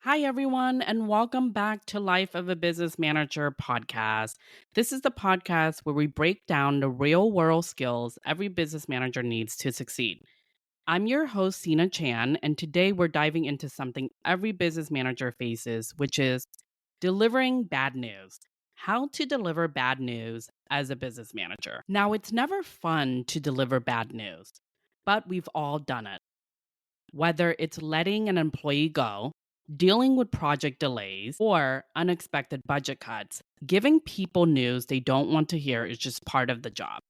Hi, everyone, and welcome back to Life of a Business Manager podcast. This is the podcast where we break down the real world skills every business manager needs to succeed. I'm your host, Sina Chan, and today we're diving into something every business manager faces, which is delivering bad news. How to deliver bad news as a business manager. Now, it's never fun to deliver bad news, but we've all done it. Whether it's letting an employee go, dealing with project delays, or unexpected budget cuts, giving people news they don't want to hear is just part of the job.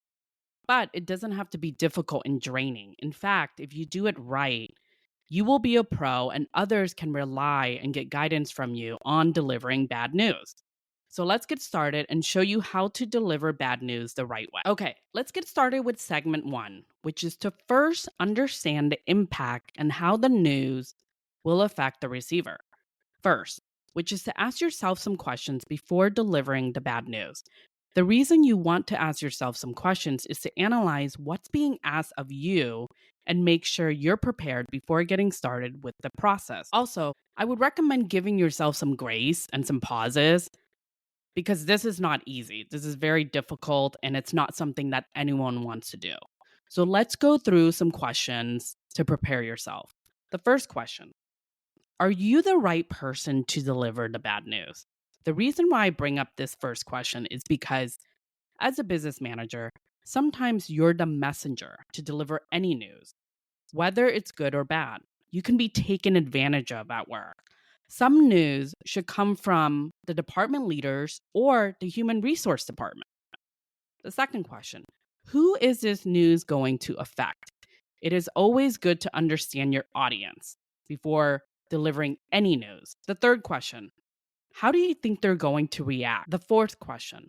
But it doesn't have to be difficult and draining. In fact, if you do it right, you will be a pro and others can rely and get guidance from you on delivering bad news. So let's get started and show you how to deliver bad news the right way. Okay, let's get started with segment one, which is to first understand the impact and how the news will affect the receiver. First, which is to ask yourself some questions before delivering the bad news. The reason you want to ask yourself some questions is to analyze what's being asked of you and make sure you're prepared before getting started with the process. Also, I would recommend giving yourself some grace and some pauses because this is not easy. This is very difficult and it's not something that anyone wants to do. So let's go through some questions to prepare yourself. The first question: are you the right person to deliver the bad news? The reason why I bring up this first question is because as a business manager, sometimes you're the messenger to deliver any news, whether it's good or bad. You can be taken advantage of at work. Some news should come from the department leaders or the human resource department. The second question: who is this news going to affect? It is always good to understand your audience before delivering any news. The third question: how do you think they're going to react? The fourth question: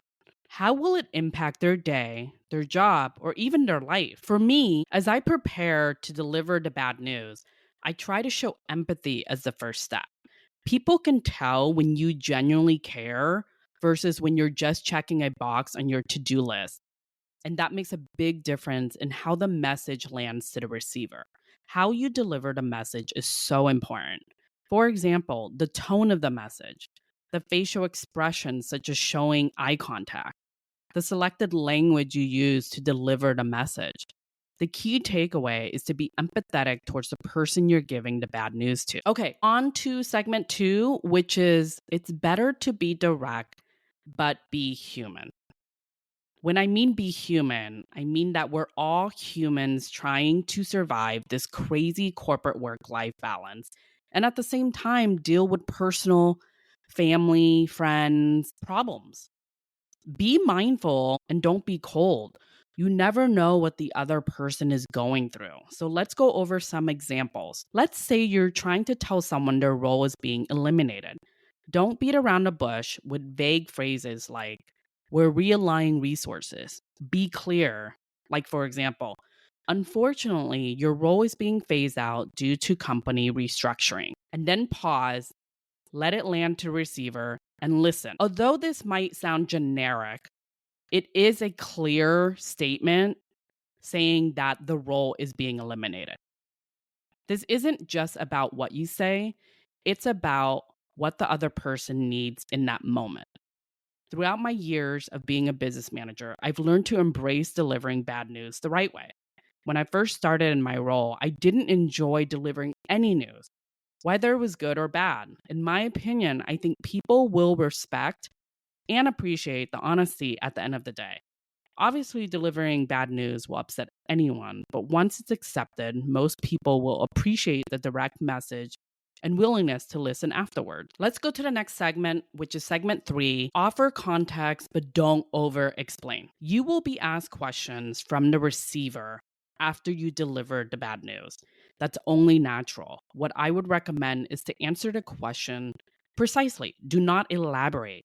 how will it impact their day, their job, or even their life? For me, as I prepare to deliver the bad news, I try to show empathy as the first step. People can tell when you genuinely care versus when you're just checking a box on your to do list. And that makes a big difference in how the message lands to the receiver. How you deliver the message is so important. For example, the tone of the message, the facial expressions, such as showing eye contact, the selected language you use to deliver the message. The key takeaway is to be empathetic towards the person you're giving the bad news to. Okay, on to segment two, which is it's better to be direct, but be human. When I mean be human, I mean that we're all humans trying to survive this crazy corporate work life balance and at the same time deal with personal, family, friends problems. Be mindful and don't be cold. You never know what the other person is going through. So let's go over some examples. Let's say you're trying to tell someone their role is being eliminated. Don't beat around the bush with vague phrases like, we're realigning resources. Be clear. Like, for example, unfortunately, your role is being phased out due to company restructuring. And then pause, let it land to receiver, and listen. Although this might sound generic, it is a clear statement saying that the role is being eliminated. This isn't just about what you say, it's about what the other person needs in that moment. Throughout my years of being a business manager, I've learned to embrace delivering bad news the right way. When I first started in my role, I didn't enjoy delivering any news, whether it was good or bad. In my opinion, I think people will respect and appreciate the honesty at the end of the day. Obviously, delivering bad news will upset anyone, but once it's accepted, most people will appreciate the direct message and willingness to listen afterward. Let's go to the next segment, which is segment three: offer context, but don't over explain. You will be asked questions from the receiver after you deliver the bad news. That's only natural. What I would recommend is to answer the question precisely. Do not elaborate.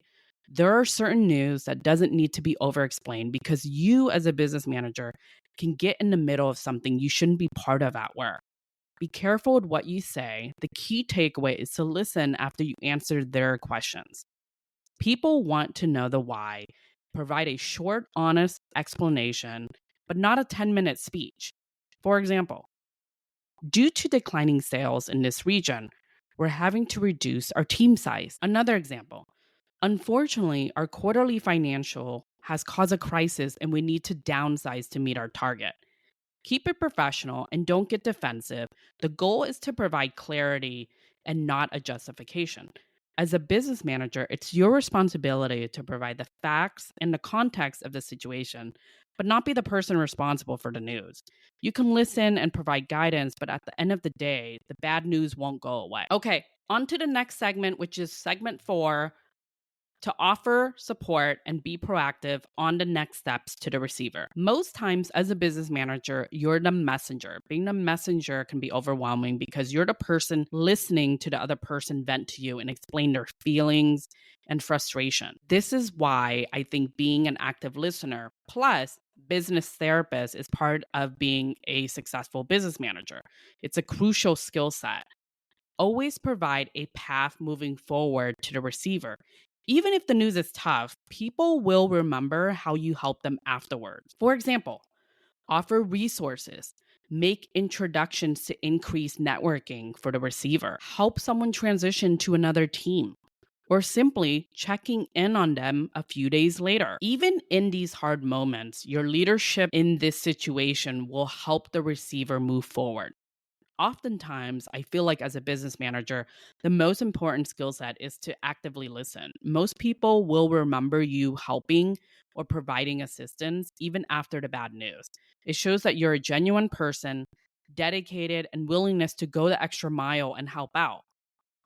There are certain news that doesn't need to be over explained because you as a business manager can get in the middle of something you shouldn't be part of at work. Be careful with what you say. The key takeaway is to listen after you answer their questions. People want to know the why. Provide a short, honest explanation, but not a 10-minute speech. For example, due to declining sales in this region, we're having to reduce our team size. Another example, unfortunately, our quarterly financial has caused a crisis and we need to downsize to meet our target. Keep it professional and don't get defensive. The goal is to provide clarity and not a justification. As a business manager, it's your responsibility to provide the facts and the context of the situation, but not be the person responsible for the news. You can listen and provide guidance, but at the end of the day, the bad news won't go away. Okay, on to the next segment, which is segment 4, to offer support and be proactive on the next steps to the receiver. Most times, as a business manager, you're the messenger. Being the messenger can be overwhelming because you're the person listening to the other person vent to you and explain their feelings and frustration. This is why I think being an active listener plus business therapist is part of being a successful business manager. It's a crucial skill set. Always provide a path moving forward to the receiver. Even if the news is tough, people will remember how you helped them afterwards. For example, offer resources, make introductions to increase networking for the receiver, help someone transition to another team, or simply checking in on them a few days later. Even in these hard moments, your leadership in this situation will help the receiver move forward. Oftentimes, I feel like as a business manager, the most important skill set is to actively listen. Most people will remember you helping or providing assistance even after the bad news. It shows that you're a genuine person, dedicated, and willingness to go the extra mile and help out.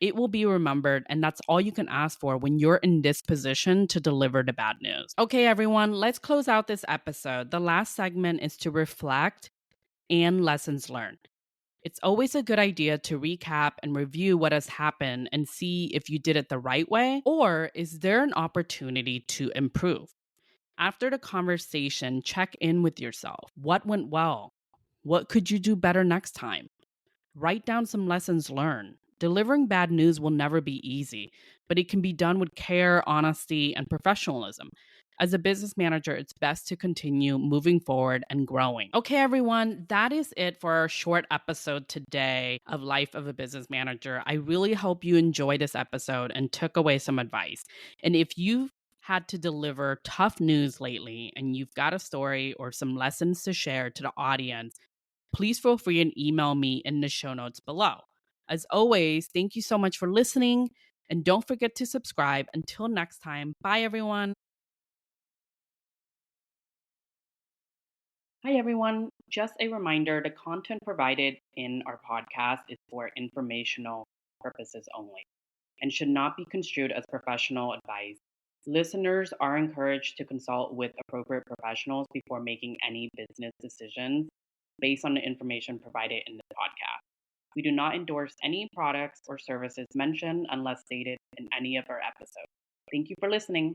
It will be remembered, and that's all you can ask for when you're in this position to deliver the bad news. Okay, everyone, let's close out this episode. The last segment is to reflect and lessons learned. It's always a good idea to recap and review what has happened and see if you did it the right way, or is there an opportunity to improve? After the conversation, check in with yourself. What went well? What could you do better next time? Write down some lessons learned. Delivering bad news will never be easy, but it can be done with care, honesty, and professionalism. As a business manager, it's best to continue moving forward and growing. Okay, everyone, that is it for our short episode today of Life of a Business Manager. I really hope you enjoyed this episode and took away some advice. And if you've had to deliver tough news lately and you've got a story or some lessons to share to the audience, please feel free and email me in the show notes below. As always, thank you so much for listening, and don't forget to subscribe. Until next time, bye everyone. Hi everyone. Just a reminder, the content provided in our podcast is for informational purposes only and should not be construed as professional advice. Listeners are encouraged to consult with appropriate professionals before making any business decisions based on the information provided in the podcast. We do not endorse any products or services mentioned unless stated in any of our episodes. Thank you for listening.